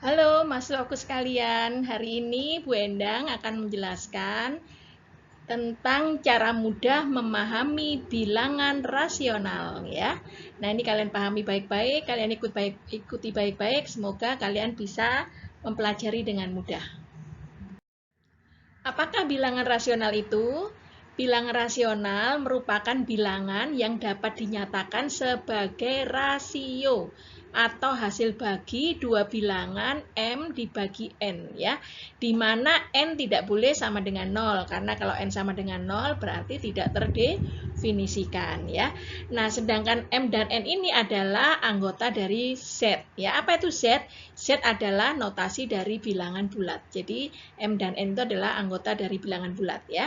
Halo mahasiswaku sekalian, hari ini Bu Endang akan menjelaskan tentang cara mudah memahami bilangan rasional ya. Nah, ini kalian pahami baik-baik, kalian ikuti baik-baik, semoga kalian bisa mempelajari dengan mudah. Apakah bilangan rasional itu? Bilangan rasional merupakan bilangan yang dapat dinyatakan sebagai rasio atau hasil bagi dua bilangan M dibagi N ya. Di mana N tidak boleh sama dengan 0 karena kalau N sama dengan 0 berarti tidak terdefinisikan ya. Nah, sedangkan M dan N ini adalah anggota dari Z ya. Apa itu Z? Z adalah notasi dari bilangan bulat. Jadi M dan N itu adalah anggota dari bilangan bulat ya.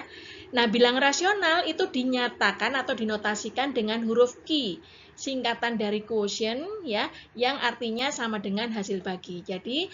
Nah, bilangan rasional itu dinyatakan atau dinotasikan dengan huruf Q, singkatan dari quotient ya, yang artinya sama dengan hasil bagi. Jadi,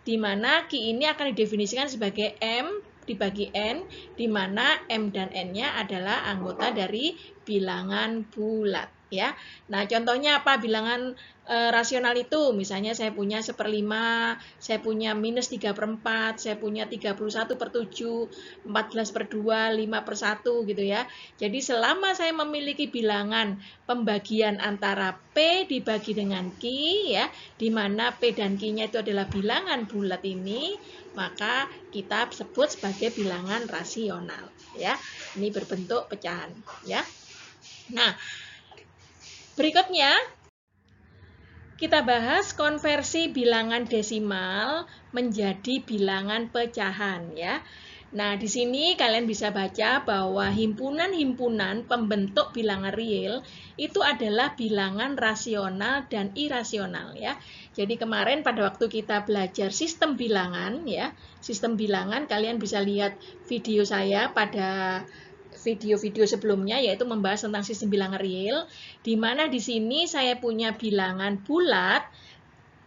di mana Q ini akan didefinisikan sebagai M dibagi N, di mana M dan N-nya adalah anggota dari bilangan bulat ya. Nah, contohnya apa bilangan rasional itu? Misalnya saya punya 1/5, saya punya minus 3/4, saya punya 31/7, 14/2, 5/1 gitu ya. Jadi selama saya memiliki bilangan pembagian antara P dibagi dengan Q ya, di mana P dan Q-nya itu adalah bilangan bulat ini, maka kita sebut sebagai bilangan rasional ya. Ini berbentuk pecahan ya. Nah, berikutnya kita bahas konversi bilangan desimal menjadi bilangan pecahan ya. Nah, di sini kalian bisa baca bahwa himpunan-himpunan pembentuk bilangan real itu adalah bilangan rasional dan irasional ya. Jadi kemarin pada waktu kita belajar sistem bilangan ya, sistem bilangan kalian bisa lihat video saya pada video-video sebelumnya yaitu membahas tentang sistem bilangan real, di mana di sini saya punya bilangan bulat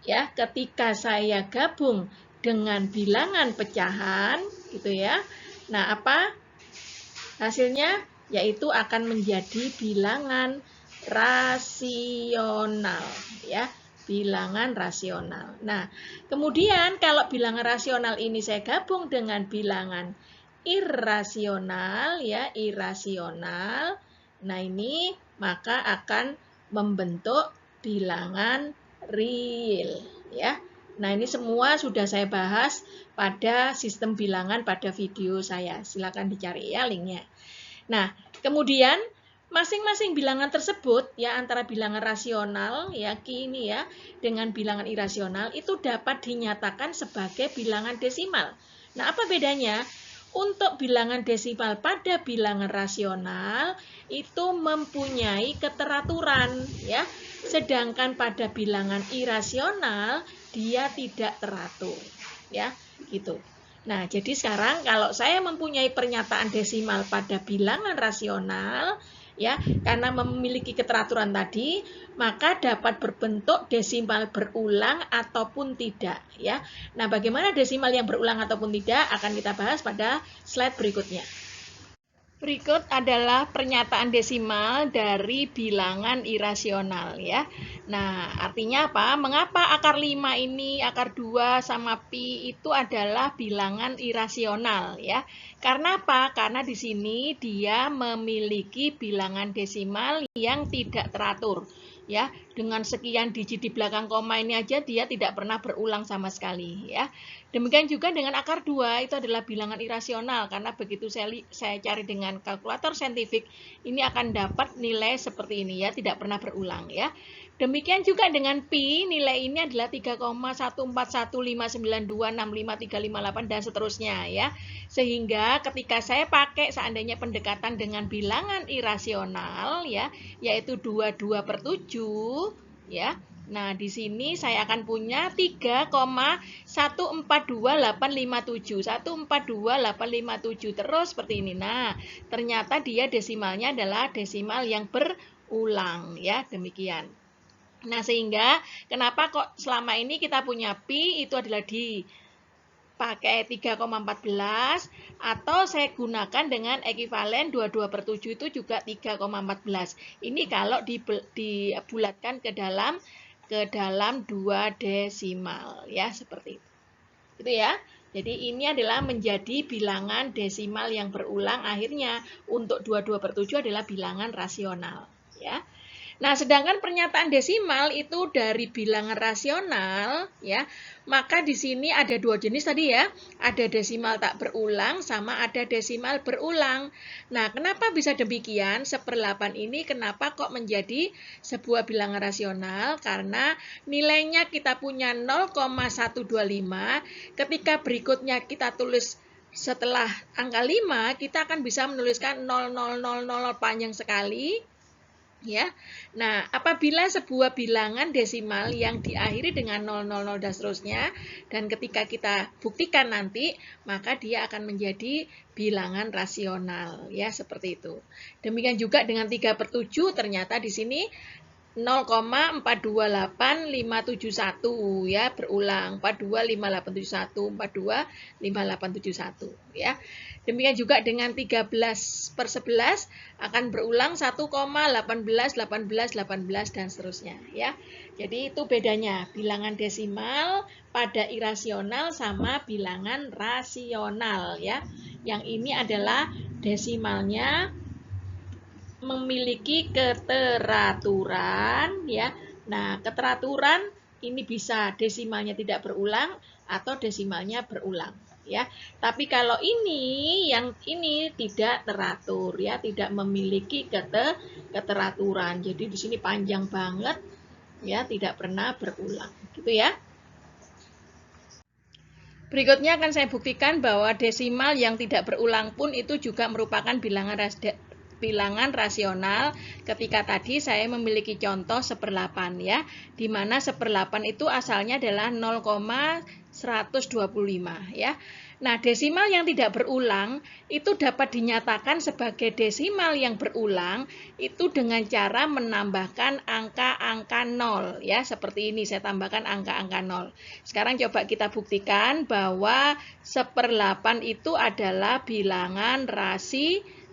ya, ketika saya gabung dengan bilangan pecahan gitu ya. Nah, apa hasilnya? Yaitu akan menjadi bilangan rasional ya, bilangan rasional. Nah, kemudian kalau bilangan rasional ini saya gabung dengan bilangan irasional ya, irasional. Nah, ini maka akan membentuk bilangan real ya. Nah, ini semua sudah saya bahas pada sistem bilangan pada video saya. Silakan dicari ya linknya. Nah, kemudian masing-masing bilangan tersebut ya antara bilangan rasional ya ini ya dengan bilangan irasional itu dapat dinyatakan sebagai bilangan desimal. Nah, apa bedanya? Untuk bilangan desimal pada bilangan rasional itu mempunyai keteraturan ya. Sedangkan pada bilangan irasional dia tidak teratur ya, gitu. Nah, jadi sekarang kalau saya mempunyai pernyataan desimal pada bilangan rasional, ya, karena memiliki keteraturan tadi, maka dapat berbentuk desimal berulang ataupun tidak, ya. Nah, bagaimana desimal yang berulang ataupun tidak akan kita bahas pada slide berikutnya. Berikut adalah pernyataan desimal dari bilangan irasional ya. Nah, artinya apa? Mengapa akar 5 ini, akar 2 sama pi itu adalah bilangan irasional ya? Karena apa? Karena di sini dia memiliki bilangan desimal yang tidak teratur ya. Dengan sekian digit di belakang koma ini aja dia tidak pernah berulang sama sekali ya. Demikian juga dengan akar 2 itu adalah bilangan irasional karena begitu saya cari dengan kalkulator saintifik ini akan dapat nilai seperti ini ya, tidak pernah berulang ya. Demikian juga dengan pi, nilai ini adalah 3,14159265358 dan seterusnya ya. Sehingga ketika saya pakai seandainya pendekatan dengan bilangan irasional ya, yaitu 22/7 ya. Nah, di sini saya akan punya 3,142857. 142857 terus seperti ini. Nah, ternyata dia desimalnya adalah desimal yang berulang ya, demikian. Nah, sehingga kenapa kok selama ini kita punya pi itu adalah di pakai 3,14 atau saya gunakan dengan ekivalen 22/7 itu juga 3,14. Ini kalau dibulatkan ke dalam ke dalam 2 desimal, ya, seperti itu. Gitu ya. Jadi ini adalah menjadi bilangan desimal yang berulang, akhirnya untuk 22/7 adalah bilangan rasional, ya. Nah, sedangkan pernyataan desimal itu dari bilangan rasional, ya, maka di sini ada dua jenis tadi ya, ada desimal tak berulang sama ada desimal berulang. Nah, kenapa bisa demikian? 1/8 ini kenapa kok menjadi sebuah bilangan rasional? Karena nilainya kita punya 0,125, ketika berikutnya kita tulis setelah angka 5, kita akan bisa menuliskan 0,000 panjang sekali. Ya, nah apabila sebuah bilangan desimal yang diakhiri dengan 000 dan seterusnya, dan ketika kita buktikan nanti, maka dia akan menjadi bilangan rasional, ya seperti itu. Demikian juga dengan 3/7, ternyata di sini 0,428571 ya, berulang 425871 425871 ya. Demikian juga dengan 13/11 akan berulang 1,181818 dan seterusnya ya. Jadi itu bedanya bilangan desimal pada irasional sama bilangan rasional ya. Yang ini adalah desimalnya memiliki keteraturan ya. Nah, keteraturan ini bisa desimalnya tidak berulang atau desimalnya berulang ya. Tapi kalau yang ini tidak teratur ya, tidak memiliki keteraturan. Jadi di sini panjang banget ya, tidak pernah berulang gitu ya. Berikutnya akan saya buktikan bahwa desimal yang tidak berulang pun itu juga merupakan bilangan rasional ketika tadi saya memiliki contoh 1/8 ya, di mana 1/8 itu asalnya adalah 0,125 ya. Nah, desimal yang tidak berulang itu dapat dinyatakan sebagai desimal yang berulang itu dengan cara menambahkan angka-angka 0 ya, seperti ini saya tambahkan angka-angka 0. Sekarang coba kita buktikan bahwa 1/8 itu adalah bilangan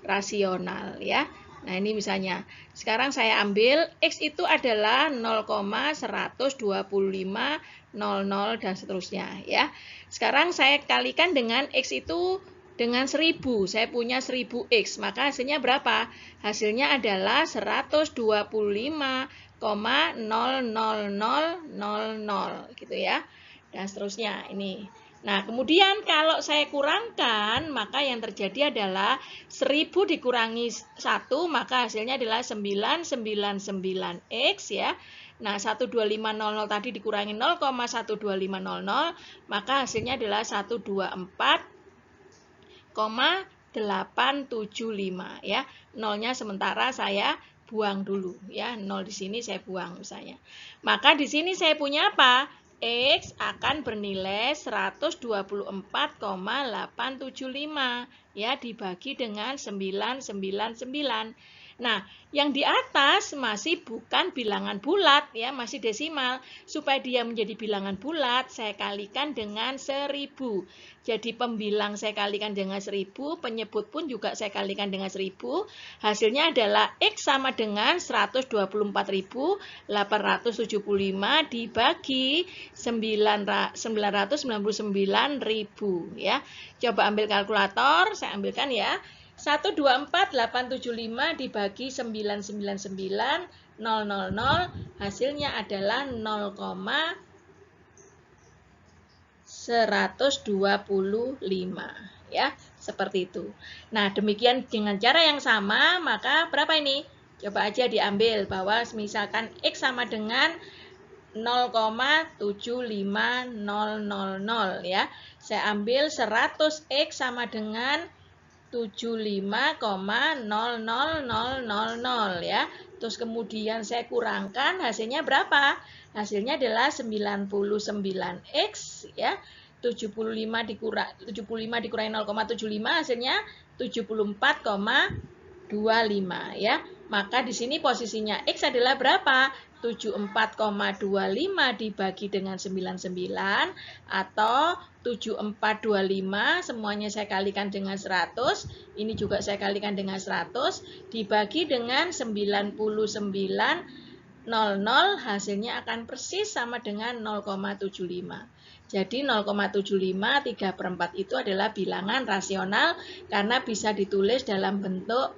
rasional ya. Nah, ini misalnya. Sekarang saya ambil X itu adalah 0,12500 dan seterusnya ya. Sekarang saya kalikan dengan X itu dengan 1000. Saya punya 1000X, maka hasilnya berapa? Hasilnya adalah 125,00000 gitu ya. Dan seterusnya ini. Nah, kemudian kalau saya kurangkan, maka yang terjadi adalah 1000 dikurangi 1, maka hasilnya adalah 999X ya. Nah, 12500 tadi dikurangi 0,12500, maka hasilnya adalah 124,875 ya. Nolnya sementara saya buang dulu ya. 0 di sini saya buang misalnya. Maka di sini saya punya apa? X akan bernilai 124,875 ya, dibagi dengan 999. Nah, yang di atas masih bukan bilangan bulat ya, masih desimal. Supaya dia menjadi bilangan bulat, saya kalikan dengan 1000. Jadi pembilang saya kalikan dengan 1000, penyebut pun juga saya kalikan dengan 1000. Hasilnya adalah X sama dengan 124.875 dibagi 999.000 ya. Coba ambil kalkulator, saya ambilkan ya. 124.875 dibagi 999.000, hasilnya adalah 0,125 ya, seperti itu. Nah, demikian dengan cara yang sama, maka berapa ini? Coba aja diambil bahwa misalkan X sama dengan 0,75000 ya. Saya ambil 100X sama dengan 75,00000 ya. Terus kemudian saya kurangkan, hasilnya berapa? Hasilnya adalah 99X ya. 75 dikurangi 0,75 hasilnya 74,25 ya. Maka di sini posisinya X adalah berapa? 74,25 dibagi dengan 99 atau 7425, semuanya saya kalikan dengan 100, ini juga saya kalikan dengan 100, dibagi dengan 99 00 hasilnya akan persis sama dengan 0,75. Jadi 0,75 3/4 itu adalah bilangan rasional karena bisa ditulis dalam bentuk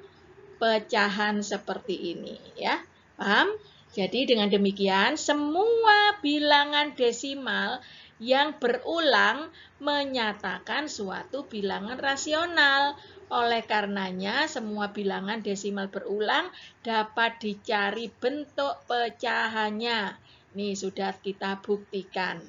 pecahan seperti ini ya. Paham? Jadi dengan demikian semua bilangan desimal yang berulang menyatakan suatu bilangan rasional. Oleh karenanya semua bilangan desimal berulang dapat dicari bentuk pecahannya. Ini sudah kita buktikan.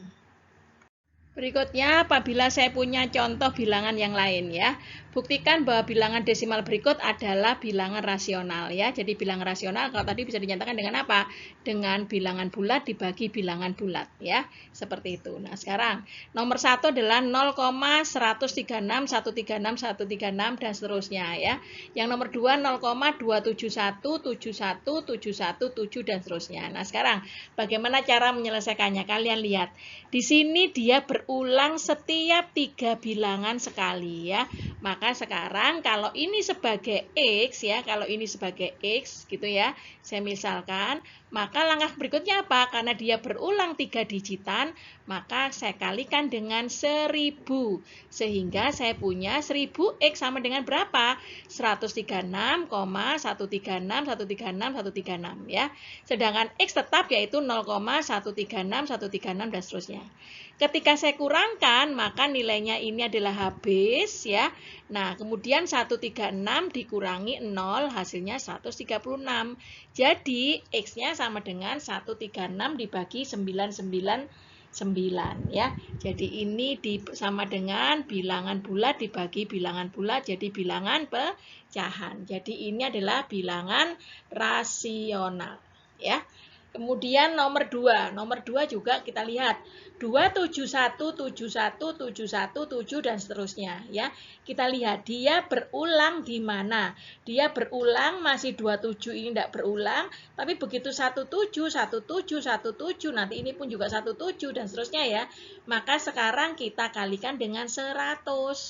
Berikutnya, apabila saya punya contoh bilangan yang lain ya, buktikan bahwa bilangan desimal berikut adalah bilangan rasional ya. Jadi bilangan rasional kalau tadi bisa dinyatakan dengan apa? Dengan bilangan bulat dibagi bilangan bulat ya. Seperti itu. Nah, sekarang nomor 1 adalah 0,136, 136, 136 dan seterusnya ya. Yang nomor 2 0,271, 71, 71, 7 dan seterusnya. Nah, sekarang bagaimana cara menyelesaikannya? Kalian lihat. Di sini dia berulang setiap 3 bilangan sekali ya. Maka sekarang kalau ini sebagai X ya, kalau ini sebagai X gitu ya, saya misalkan, maka langkah berikutnya apa? Karena dia berulang 3 digitan, maka saya kalikan dengan 1000. Sehingga saya punya 1000X sama dengan berapa? 136,136, 136, 136 ya. Sedangkan X tetap yaitu 0,136, 136 dan seterusnya. Ketika saya kurangkan, maka nilainya ini adalah habis ya. Nah, kemudian 136 dikurangi 0, hasilnya 136. Jadi, X-nya sama dengan 136 dibagi 999 ya. Jadi, ini sama dengan bilangan bulat dibagi bilangan bulat, jadi bilangan pecahan. Jadi, ini adalah bilangan rasional ya. Kemudian nomor 2. Nomor 2 juga kita lihat. 271, 71, 71, 7 dan seterusnya ya. Kita lihat dia berulang di mana? Dia berulang masih 27 ini tidak berulang, tapi begitu 17, 17, 17, nanti ini pun juga 17 dan seterusnya ya. Maka sekarang kita kalikan dengan 100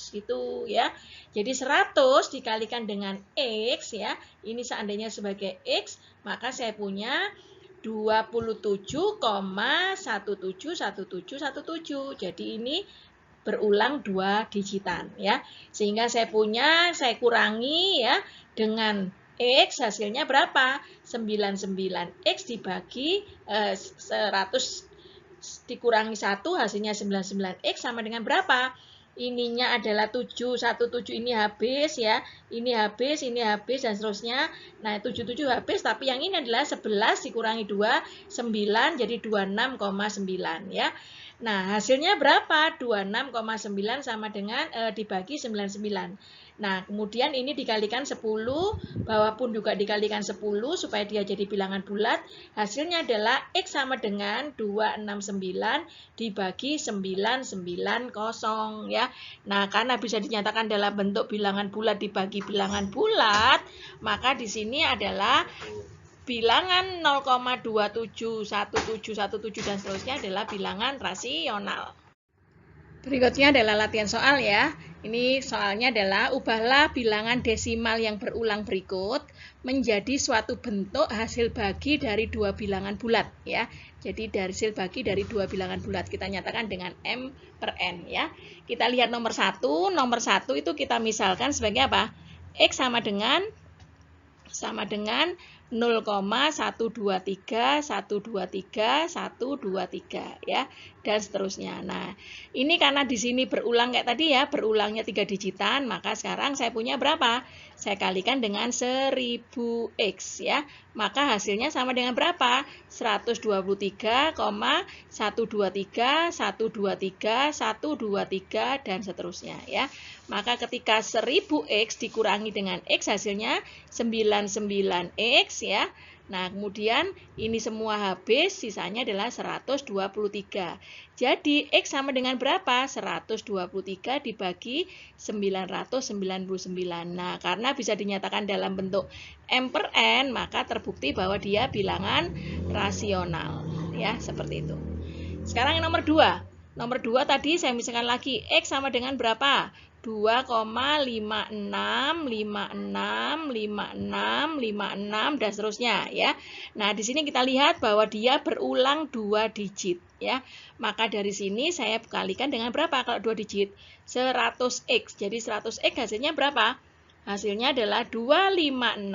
gitu ya. Jadi 100 dikalikan dengan X ya. Ini seandainya sebagai X, maka saya punya 27,171717. Jadi ini berulang 2 digitan ya. Sehingga saya kurangi ya dengan X hasilnya berapa? 99X dibagi 100 dikurangi 1 hasilnya 99X sama dengan berapa? Ininya adalah 717 ini habis ya, ini habis dan seterusnya. Nah, 77 habis, tapi yang ini adalah 11 dikurangi 2, 9 jadi 26,9 ya. Nah, hasilnya berapa? 26,9 sama dengan dibagi 99. Nah, kemudian ini dikalikan 10, bawah pun juga dikalikan 10 supaya dia jadi bilangan bulat. Hasilnya adalah X sama dengan 269 dibagi 990 ya. Nah, karena bisa dinyatakan dalam bentuk bilangan bulat dibagi bilangan bulat, maka di sini adalah bilangan 0,271717 dan seterusnya adalah bilangan rasional. Berikutnya adalah latihan soal ya. Ini soalnya adalah ubahlah bilangan desimal yang berulang berikut menjadi suatu bentuk hasil bagi dari 2 bilangan bulat ya. Jadi hasil bagi dari 2 bilangan bulat kita nyatakan dengan M per N ya. Kita lihat nomor 1. Nomor 1 itu kita misalkan sebagai apa? X sama dengan 0,123, 123, 123 ya, dan seterusnya. Nah, ini karena di sini berulang kayak tadi ya, berulangnya 3 digitan, maka sekarang saya punya berapa? Saya kalikan dengan 1000X ya. Maka hasilnya sama dengan berapa? 123,123, 123, 123 dan seterusnya ya. Maka ketika 1000X dikurangi dengan X hasilnya 99X ya. Nah, kemudian ini semua habis, sisanya adalah 123. Jadi, X sama dengan berapa? 123 dibagi 999. Nah, karena bisa dinyatakan dalam bentuk M per N, maka terbukti bahwa dia bilangan rasional. Ya, seperti itu. Sekarang yang nomor 2. Nomor 2 tadi saya misalkan lagi, X sama dengan berapa? 2,56, 56, 56, 56 dan seterusnya ya. Nah, di sini kita lihat bahwa dia berulang 2 digit ya. Maka dari sini saya kalikan dengan berapa kalau 2 digit? 100x. Jadi 100x hasilnya berapa? Hasilnya adalah 256,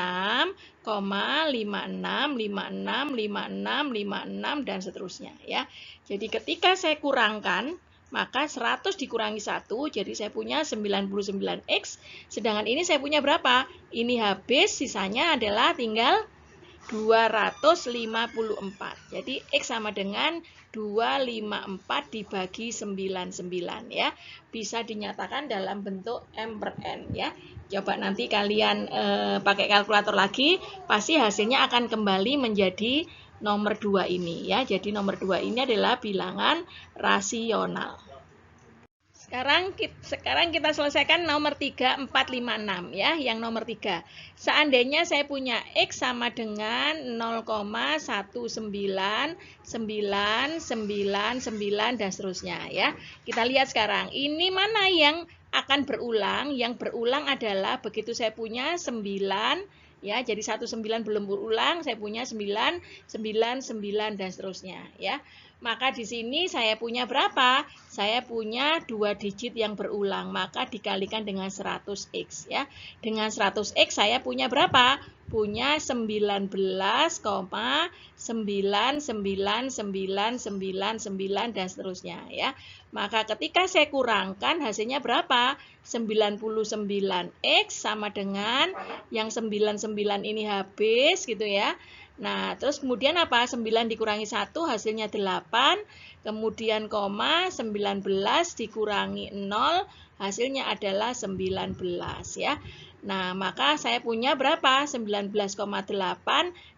56, 56, 56, 56 dan seterusnya ya. Jadi ketika saya kurangkan, maka 100 dikurangi 1, jadi saya punya 99x. Sedangkan ini saya punya berapa? Ini habis, sisanya adalah tinggal 254. Jadi X sama dengan 254 dibagi 99 ya. Bisa dinyatakan dalam bentuk M per N ya. Coba nanti kalian pakai kalkulator lagi, pasti hasilnya akan kembali menjadi nomor 2 ini ya. Jadi nomor 2 ini adalah bilangan rasional. Sekarang kita selesaikan nomor 3, 4, 5, 6 ya, yang nomor 3. Seandainya saya punya X sama dengan 0,199999 dan seterusnya ya. Kita lihat sekarang, ini mana yang akan berulang? Yang berulang adalah begitu saya punya 9 ya, jadi 19 belum berulang, saya punya 9, 9, 9 dan seterusnya ya. Maka di sini saya punya berapa? Saya punya 2 digit yang berulang, maka dikalikan dengan 100x ya. Dengan 100x saya punya berapa? Punya 19,99999 dan seterusnya ya. Maka ketika saya kurangkan hasilnya berapa? 99x sama dengan yang 99 ini habis gitu ya. Nah, terus kemudian apa? 9 dikurangi 1 hasilnya 8, kemudian koma 19 dikurangi 0 hasilnya adalah 19 ya. Nah, maka saya punya berapa? 19,8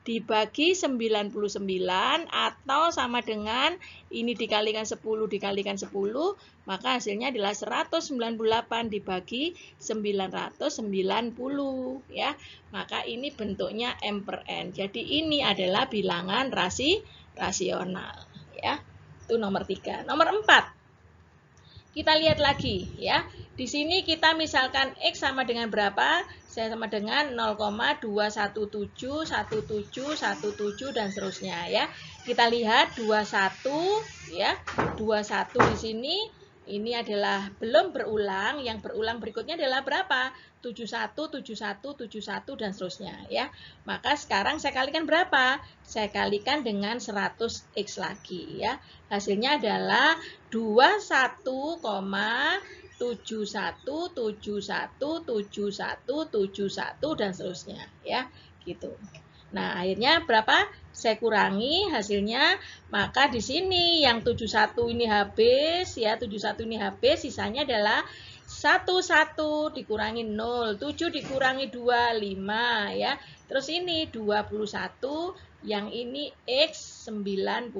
dibagi 99 atau sama dengan ini dikalikan 10 dikalikan 10, maka hasilnya adalah 198 dibagi 990 ya. Maka ini bentuknya M per N. Jadi ini adalah bilangan rasional ya. Itu nomor 3. Nomor 4. Kita lihat lagi ya. Di sini kita misalkan X sama dengan berapa? Saya sama dengan 0,2171717 dan seterusnya ya. Kita lihat 21 ya. 21 di sini ini adalah belum berulang, yang berulang berikutnya adalah berapa? 71, 71, 71 dan seterusnya ya. Maka sekarang saya kalikan berapa? Saya kalikan dengan 100x lagi ya. Hasilnya adalah 21,7171717171 dan seterusnya ya. Gitu. Nah, akhirnya berapa? Saya kurangi hasilnya, maka di sini yang 71 ini habis ya, 71 ini habis, sisanya adalah 11 dikurangi 0, 7 dikurangi 2, 5 ya. Terus ini 21, yang ini X 99.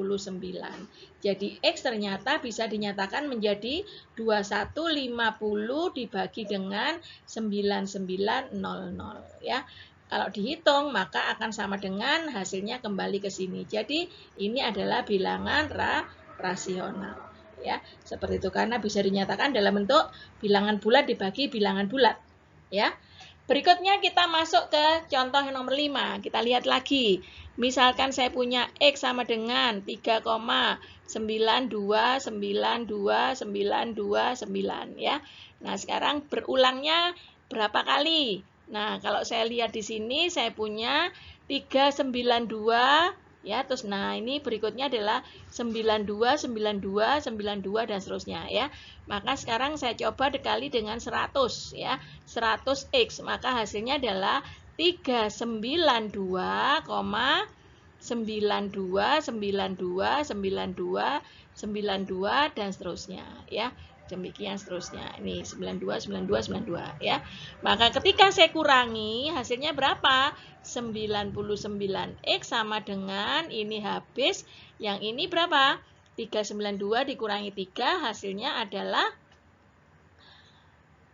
Jadi X ternyata bisa dinyatakan menjadi 2150 dibagi dengan 9900 ya. Kalau dihitung maka akan sama dengan hasilnya kembali ke sini. Jadi ini adalah bilangan rasional ya. Seperti itu karena bisa dinyatakan dalam bentuk bilangan bulat dibagi bilangan bulat ya. Berikutnya kita masuk ke contoh yang nomor 5. Kita lihat lagi. Misalkan saya punya X sama dengan 3,9292929 ya. Nah, sekarang berulangnya berapa kali? Nah, kalau saya lihat di sini saya punya 392 ya. Terus nah, ini berikutnya adalah 92 92 92 dan seterusnya ya. Maka sekarang saya coba dikali dengan 100 ya. 100x, maka hasilnya adalah 392,92929292 dan seterusnya ya. Demikian seterusnya. Ini 92 92 92 ya. Maka ketika saya kurangi hasilnya berapa? 99x sama dengan ini habis, yang ini berapa? 392 dikurangi 3 hasilnya adalah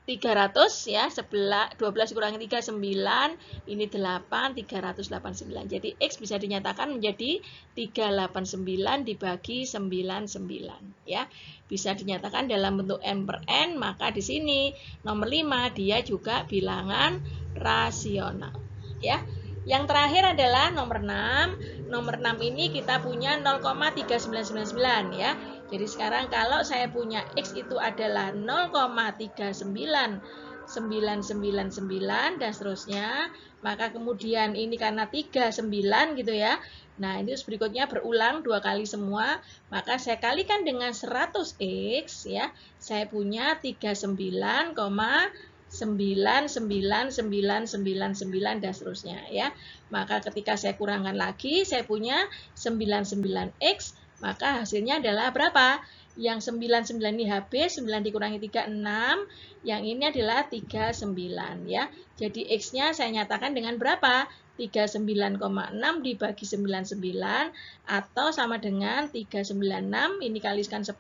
300 ya, 12 kurangi 3, 9, ini 8, 389. Jadi X bisa dinyatakan menjadi 389 dibagi 99 ya. Bisa dinyatakan dalam bentuk M per N, maka di sini nomor 5 dia juga bilangan rasional ya. Yang terakhir adalah nomor 6. Nomor 6 ini kita punya 0,3999 ya. Jadi sekarang kalau saya punya X itu adalah 0,39999 dan seterusnya, maka kemudian ini karena 39 gitu ya. Nah, ini berikutnya berulang 2 kali semua, maka saya kalikan dengan 100X ya. Saya punya 39,99999 dan seterusnya ya. Maka ketika saya kurangkan lagi, saya punya 99X, maka hasilnya adalah berapa? Yang 99 ini habis, 9 dikurangi 3, 6. Yang ini adalah 39 ya. Jadi X-nya saya nyatakan dengan berapa? 39,6 dibagi 99 atau sama dengan 396, ini kalikan 10,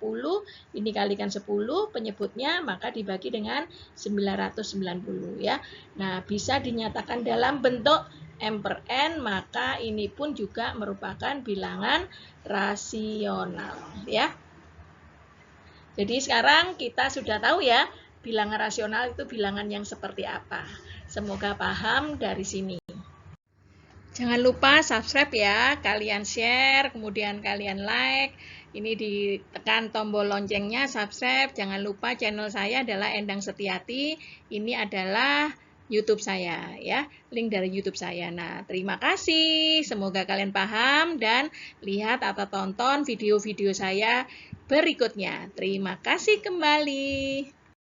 ini kalikan 10, penyebutnya maka dibagi dengan 990 ya. Nah, bisa dinyatakan dalam bentuk M per N, maka ini pun juga merupakan bilangan rasional ya. Jadi sekarang kita sudah tahu ya, bilangan rasional itu bilangan yang seperti apa. Semoga paham dari sini. Jangan lupa subscribe ya, kalian share, kemudian kalian like. Ini ditekan tombol loncengnya, subscribe. Jangan lupa channel saya adalah Endang Setiati. Ini adalah YouTube saya ya, link dari YouTube saya. Nah, terima kasih. Semoga kalian paham dan lihat atau tonton video-video saya berikutnya. Terima kasih kembali.